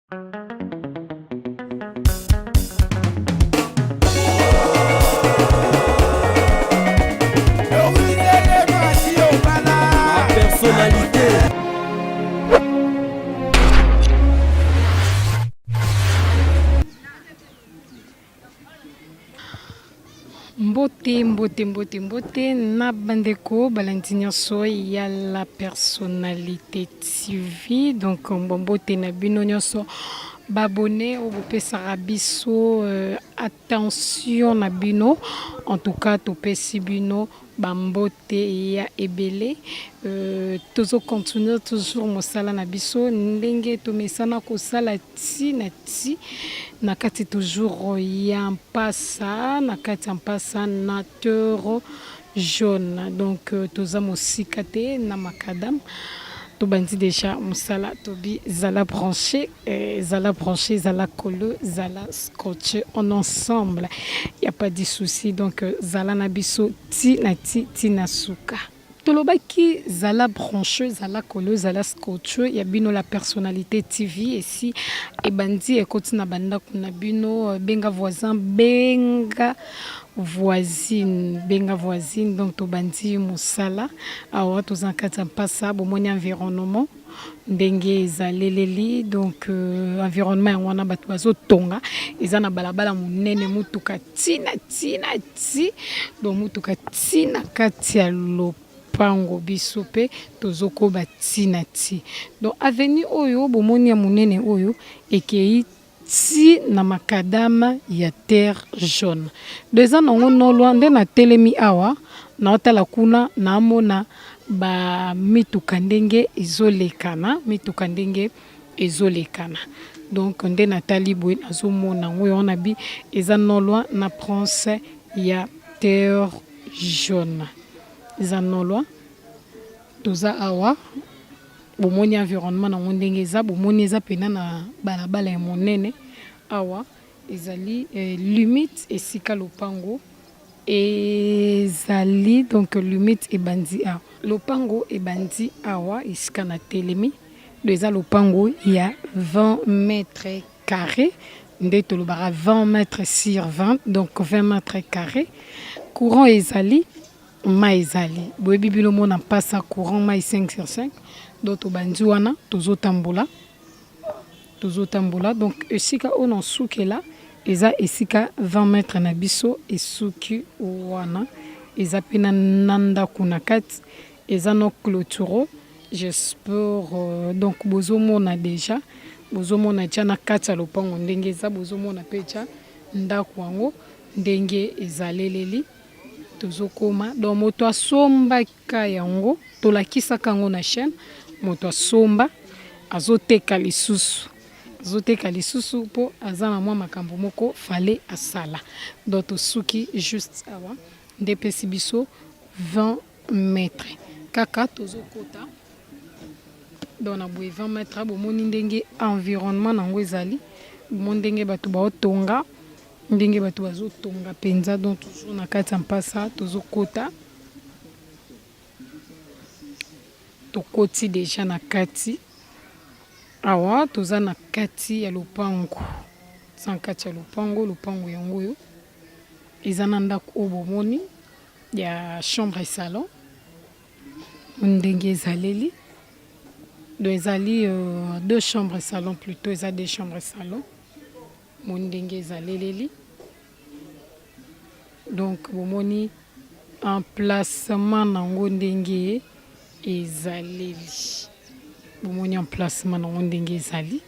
Personnalité. Mbote na bandeko balandinya so ya la personnalité TV donc mbote na bino nyonso babone au bopesaka biso attention na bino en tout cas topesi bino bambote ya ebele tozo continuer toujours mosala na biso ndenge tomesana kosala ti na ti na kati toujours ya mpasa na kati ya mpasa nateur jaune donc toza mosika te na makadam tobandi déjà mosala tobi zala branché zala colo zala scotché en ensemble y a pas de souci donc zala na biso ti na suka tolobaki zala branché zala colo zala scotché ya bino la personnalité TV ici et bandi ekoti na banda kuna bino benga voisine donc tobandi mosala awa toza kati mpasa bomoni environnement ndenge ezaleleli donc environnement yango wana bato bazotonga eza na balabala monene mutuka ti donc mutuka ti na kati ya pango biso pe tozokoba tina ti donc avenue oyo bomoni ya monene oyo ekei ti na makadama ya terre jaune deza nango nolwa nde na telemi awa na otala kuna na mona ba mituka ndenge ezolekana donc nde natali boye nazomona ngo wana bi eza nolwa na prince ya terre jaune eza nolwa toza awa bomoni environnement na ndenge eza bomoni eza pena na balabala ya monene awa ezali limite esika lopango ezali donc limite ebandi awa lopango ebandi awa esika na telemi eza lopango ya 20 mètres carrés nde tolobaka 20 mètres sur 20 donc 20 mètres carrés courant ezali mai ezali boyebi bino mona mpasa courant mai 5 sur 5 donc tobandi wana tozotambola donc esika oyo na sukela eza esika 20 mètres na biso esuki wana eza pe na ndako na kati eza no clôture j'espère donc bozomona déjà bozomona tia na kati ya lopango ndenge eza bozomona pe tia ndako yango ndenge ezaleleli tozokoma donc moto asombaka yango tolakisaka yango na chaîne moto asomba azoteka lisusu mpo aza na mwa makambo moko fale asala donc tosuki juste awa nde pesi biso 20 mètres kaka tozokota donc na boye 20 mètres bomoni ndenge environnement nango ezali bomoni ndenge bato baotonga ndenge bato bazotonga penza donc toujours na kati ya mpasa tozokota tokoti déjà na kati awa toza na kati ya lopango lopango yango oyo eza na ndako oyo bomoni ya chambre et salon ndenge ezaleli donc ezali deux chambres et salon plutôt eza deux chambres et salon ndenge ezaleleli donc bomoni emplacement nango ndenge ezaleli bomoni emplacement nango ndenge ezali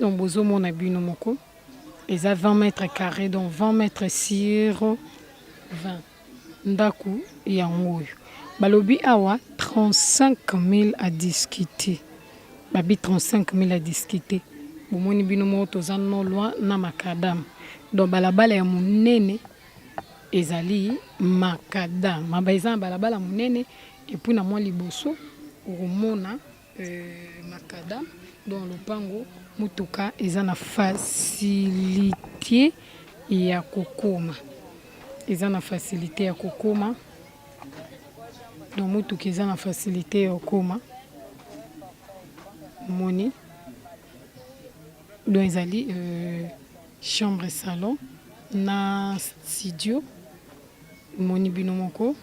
donc bozomona bino moko eza 20 mètres carrés donc 20 mètres sur 20 ndaku yango oyo balobi awa 35 000 à discuter babi 35 000 à discuter bomoni bino moko toza no loin na makadam donc balabala ya monene ezali makadam maba eza na balabala monene epuis na mwa liboso okomona makadam donc lopango mutuka eza na facilité ya kokoma donc motuka eza na facilité ya okoma moni donc ezali chambre salon na studio moni bino moko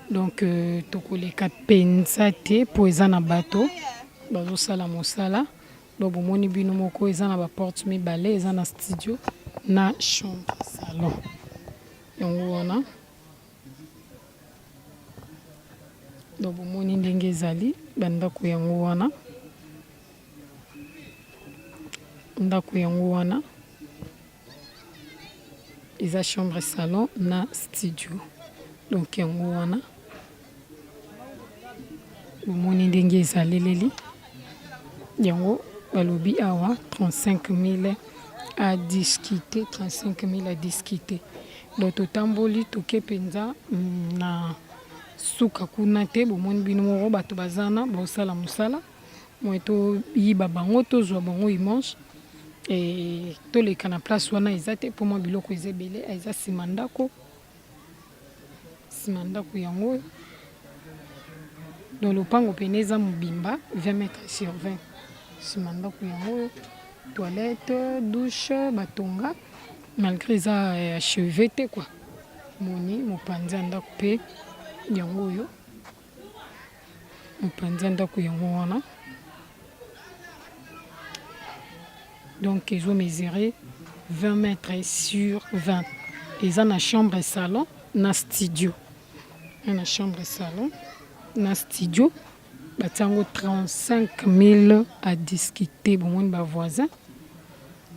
donc tokoleka penza te mpo eza na bato bazosala mosala donc bomoni bino moko eza na baporte mibale eza na studio na chambre salon yango wana donc bomoni ndenge ezali bandako yango wana ndako yango wana eza chambre salon na studio donc yango wana bomoni ndenge ezaleleli yango balobi awa 35 000 à discuter 35 000 à discuter donc totamboli toke mpenza na suka kuna te bomoni bino moko bato bazana bosala mosala moi toyiba bango tozwa bango dimanche e toleka na place wana eza te mpo mwa biloko eza ebele eza nsima ndako yango donc lopango pene eza mobimba 20 mètres sur 20 nsima ndako yango toilette douche batonga malgré eza achevé te quoi moni mopanzi ya ndako mpe yango oyo mopanzi ya ndako yango wana donc ezo mesurer 20 mètres sur 20 eza na chambre salon na studio na chambre salon na studio batiango 35 000 à discuter bomoni bavoisin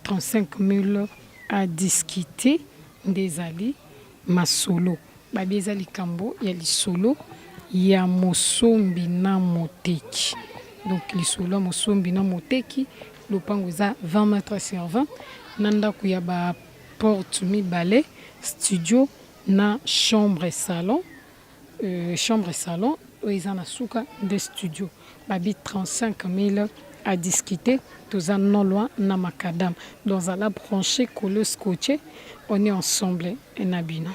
35 000 à discuter nde ezali masolo babi eza likambo ya lisolo ya mosombi na moteki donc lisolo ya mosombi na moteki lopango eza 20 mètres sur 20 na ndako ya baporte mibale studio na chambre salon oyo eza na suka de studio babi 35 000 à discuter toza non loin na macadam dans la branché collé scotché on est ensemble na bino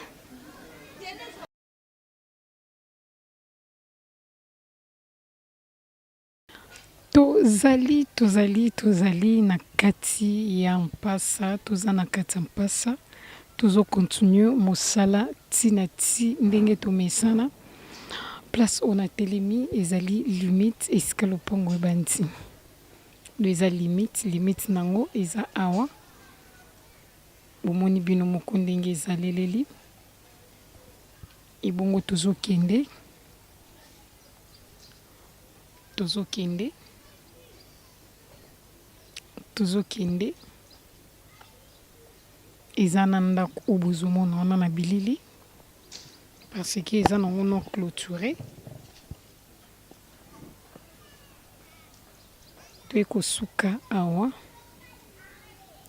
tozali na kati ya mpasa toza na kati ya mpasa tozo continue mosala tina ti ndenge tomesana place on a telemi ezali limite esika lopango ebandi do eza limite nango eza awa bomoni bino moko ndenge ezaleleli ebongo tozokende eza na ndako oyo bozomona wana na bilili parce que eza nango non clôturé toye kosuka awa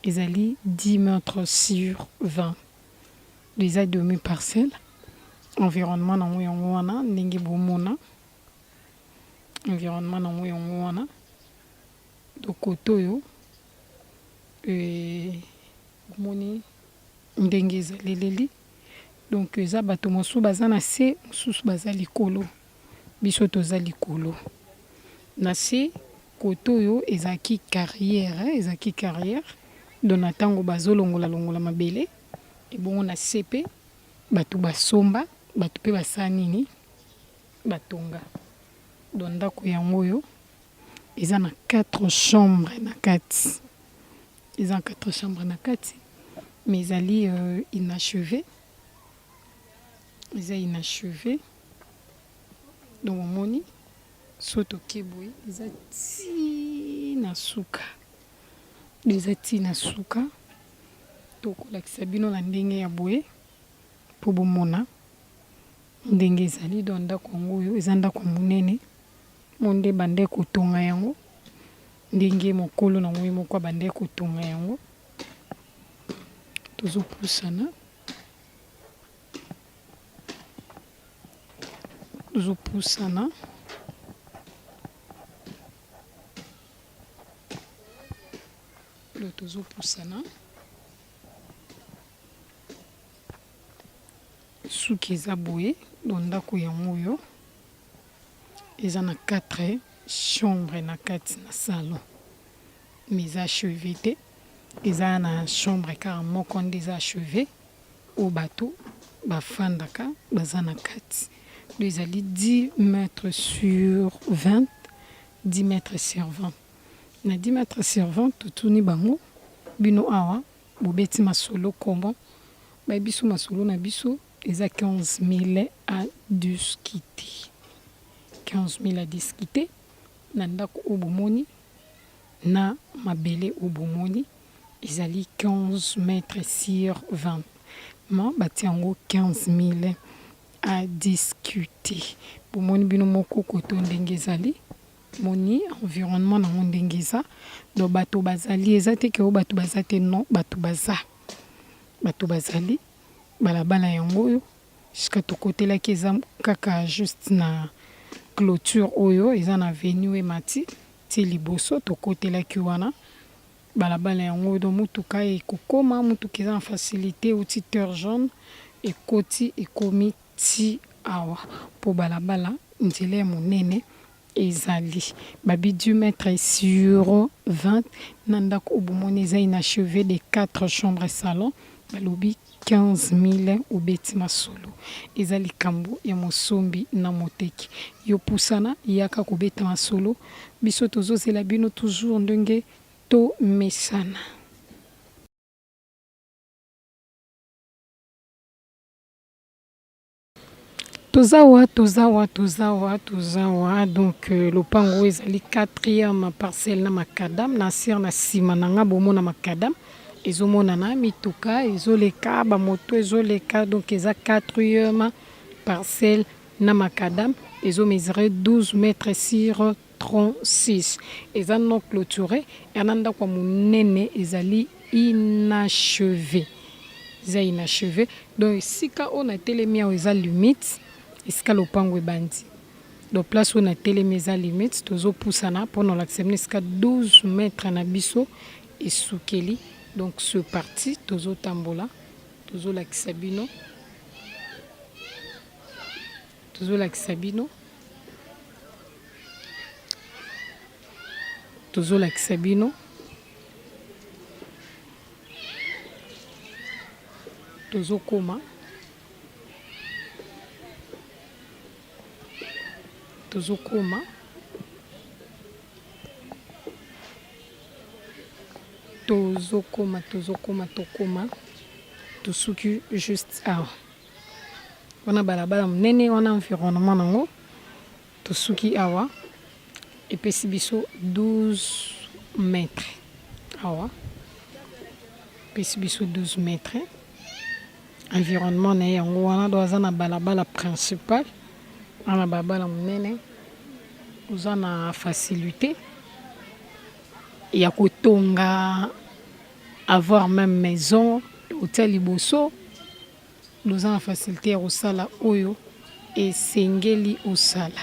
ezali 10 mètres sur 20 eza demi parcelle environnement nango yango wana ndenge bomona environnement nango yango wana dokote oyo bomoni ndenge ezaleleli donc eza bato mosusu baza na se mosusu baza likolo biso toza likolo na se kote oyo ezalaki carrière donc na ntango bazolongola mabele ebongo na se mpe bato basomba bato mpe basala nini batonga donc ndako yango oyo eza na 4 chambres na kati mais ezali inachevé donc omoni so toke boye eza ti na suka tokolakisa bino na ndenge ya boye mpo bomona ndenge ezali donc ndako yango oyo eza ndako monene monde bande kotonga yango ndenge mokolo na moi moko bande kotonga yango tozopusana suki eza boye do ndako yango oyo eza na 4 chambre na kati na salon mais eza achevé te eza na chambre kaka moko nde eza achevé oyo bato bafandaka baza na kati do ezali 10 mètres sur 20 10 mètres sur 20 na 10 mètres sur 20 totuni bango bino awa bobeti masolo kombo biso masolo na biso eza 15 000 à discuter 15 000 à discuter na ndako oyo bomoni na mabele oyo bomoni ezali 15 mètres sur 20 ma bati yango 15 000 à discuter bomoni bino moko koto ndenge ezali moni environnement nango ndenge eza do bato bazali eza te ke oyo bato baza te non bato bazali balabala yango oyo jusqu'à tokotelaki eza kaka juste na clôture oyo eza na avenue emati ti liboso tokotelaki wana balabala yango oyo do mutuka ekokoma mutuka eza na facilité outi terre jaune ekoti ekomi ti awa po balabala nzela ya monene ezali babi 10 mètres sur 20 na ndako obomoni eza inachevé de 4 chambres salon balobi 15 000 obeti masolo eza likambo ya mosombi na moteki yo pusana yaka kobeta masolo biso tozozela bino toujours ndenge to mesana tozawa donc lopango ezali 4e parcelle na makadam na sir na sima na nga bomona makadam ezomonana mituka ezoleka bamoto ezoleka donc eza 4e parcelle na makadam ezomesure 12 mètres sur 36 eza non clôturé yana ndako monene ezali inachevé donc esika oyo na telemi awa eza limite esika lopango ebandi donc place oyo na telemi eza limite tozopusana mpona olakisa bino esika 12 mètres na biso esukeli donc ce parti tozotambola tozolakisa bino tozolakisa bino tozokoma tosuki juste awa wana balabala monene wana environnement nango tosuki awa epesi biso 12 mètres awa epesi biso 12 mètres environnement na yango wana do aza na balabala principal wana balabala monene oza na facilité ya kotonga avoir même maison hotel liboso oza na facilité ya kosala oyo esengeli osala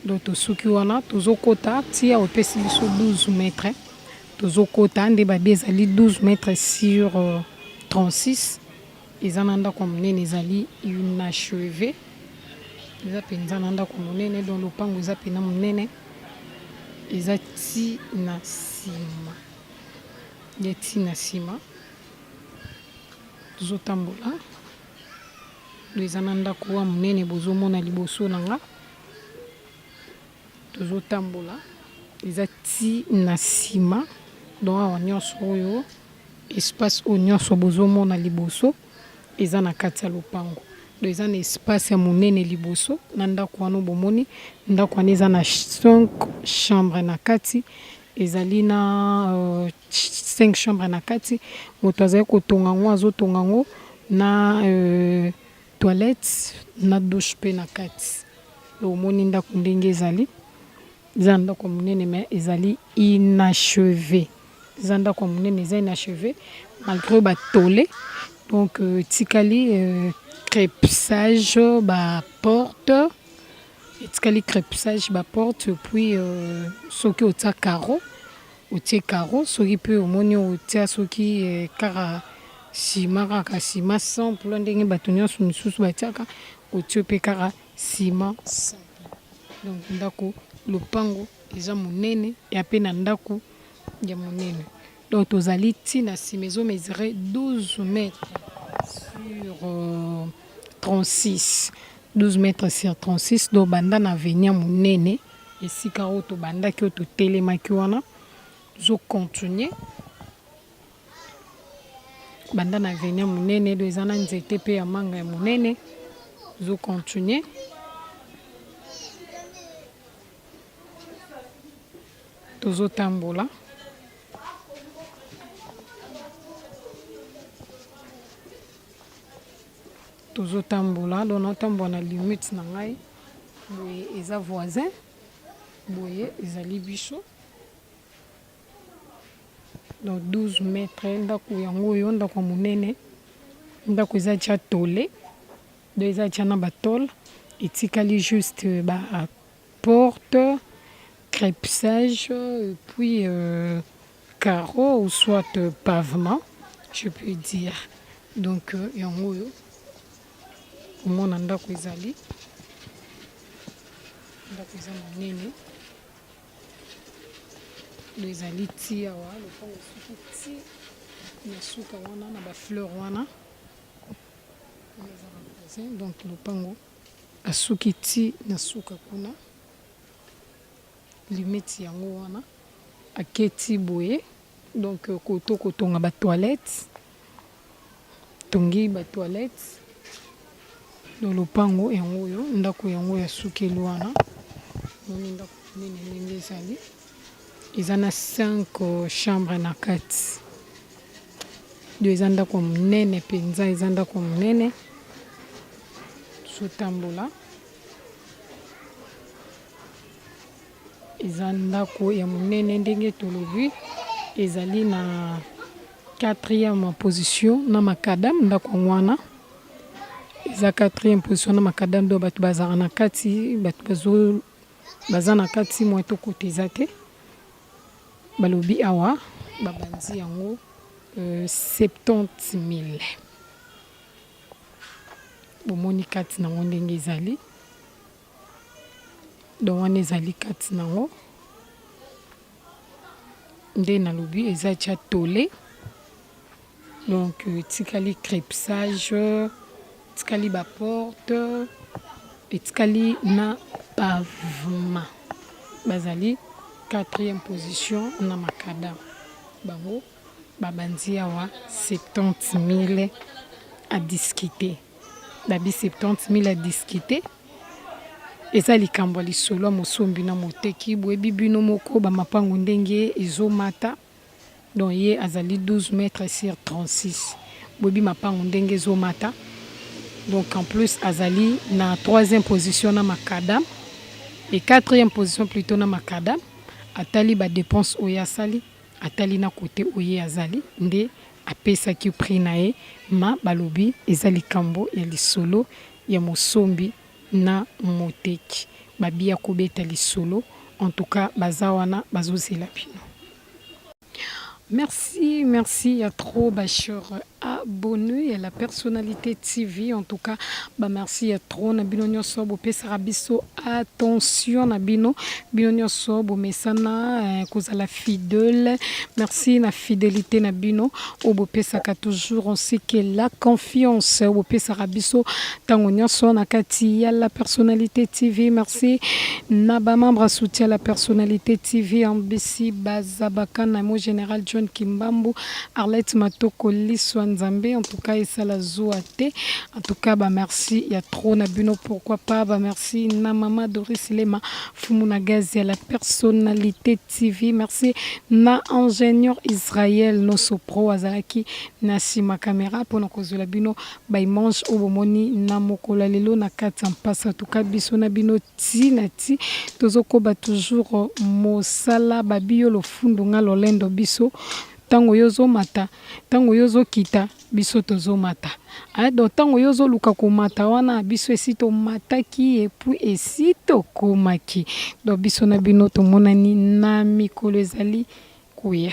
donc tosuki wana tozokota tia opesi biso 12 mètres tozokota nde babi ezali 12 mètres sur 36 eza na ndako monene ezali inachevé eza mpenza na ndako monene donc lopango eza pena monene eza ti na nsima tozotambola eza na ndako wa monene bozomona liboso na nga tozotambola eza ti na nsima donc awa nyonso oyo espace oyo nyonso bozomona liboso eza na kati ya lopango donc eza na espace ya monene liboso na ndako wana bomoni ndako wana eza na 5 chambre na kati ezali na 5 chambre na kati moto azali kotonga ngo azotonga ngo na toilette na douche pe na kati omoni ndako ndenge ezali eza ndako monene mais ezali inachevé eza ndako monene eza inachevé malgré batole donc tikali crépissage baporte etikali crépissage baporte puis soki otie carreau soki mpe omoni otia soki kaka sima kaka sima simple ndenge bato nyonso misusu batiaka otie mpe kaka sima simple. Donc ndako lopango eza monene ya mpe na ndako ya monene. Donc tozali ntina sima ezomesure 12 mètres sur 36. 12 mètres sur 36. Donc banda na avenue monene esika oyo tobandaki oyo totelemaki wana tozocontinue banda na avenue monene do eza na nzete mpe ya manga ya monene tozocontinue tozotambola do naotambola na limite na ngai boye eza voisin boye ezali biso. Donc 12 mètres ndako yango oyo ndako ya monene ndako eza tia tole do eza tia na batole etikali juste ba porte crépissage et puis carreau ou soit pavement je peux dire. Donc yango oyo omona ndako ezali ndako eza monene do ezali ti awa lopango soki ti na suka wana na bafleur wana donc lopango asuki ti na suka kuna limite yango wana aketi boye. Donc kotonga batoilette tongi batoilette do lopango yango oyo ndako yango ya sukeli wana moni ndako nene ndenge ezali eza na 5 chambre na kati do eza ndako monene mpenza eza ndako monene sotambola eza ndako ya monene ndenge tolobi ezali na 4e position na makadam ndako wana eza 4e position na makadam do bato bazala na kati bato baza na kati mwa to kote eza te balobi awa babanzi yango 70 000 bomoni kati nango ndenge ezali do wana ezali kati nango nde nalobi eza tia tole. Donc etikali crépissage etikali baporte etikali na pavement bazali 4e position na makadam bango babanzi awa 70 000 à discuter babi 70 000 à discuter eza likambo ya lisolo ya mosombi na moteki boyebi bino moko bamapango ndenge ezomata. Donc ye azali 12 mètres sur 36 boyebi mapango ndenge ezomata. Donc en plus azali na 3e position na makadam et 4e position plutôt na makadam atali ba dépense oyo asali atali na côté oyo azali nde apesaki prix na ye ma balobi eza likambo ya lisolo ya mosombi na moteki babia kobeta lisolo en tout cas baza wana bazozela bino. Merci, merci, il y a trop bacheur abonnés à la personnalité TV. En tout cas, bah merci, il y a trop nabino nyoso bo pesa biso attention nabino nyoso bo mesana kozala fidèle. Merci na fidélité nabino bo pesa ka toujours on sait que la confiance bo pesa biso tango nyoso na kati ya la personnalité TV. Merci na ba membre soutien la personnalité TV en BC Bazabaka na mo général John Kimbambu, Arlette Matoko, Liswa Nzambe, en tout cas, et ça la Zouate. En tout cas, bah merci, il y a trop Nabuno, pourquoi pas, bah merci, na Mama Doris Lema, Fumuna Gazi, à la personnalité TV, merci, na ingénieur Israël, no sopro, Azaraki, na Sima Caméra, pour nos causes la bino, bah il mange au bomoni, na Mokola Lelo, na Katan passe, en tout cas, biso Nabino, Tinati, Tozoko, bah toujours, Mosala, Babio, le Fundunga, Lolendo, Biso, tango yozo mata tango yozo kita biso tozo mata do tango yozo luka ko mata wana biso esito mataki et puis esito komaki do biso na bino to monani na mikolo ezali kuya.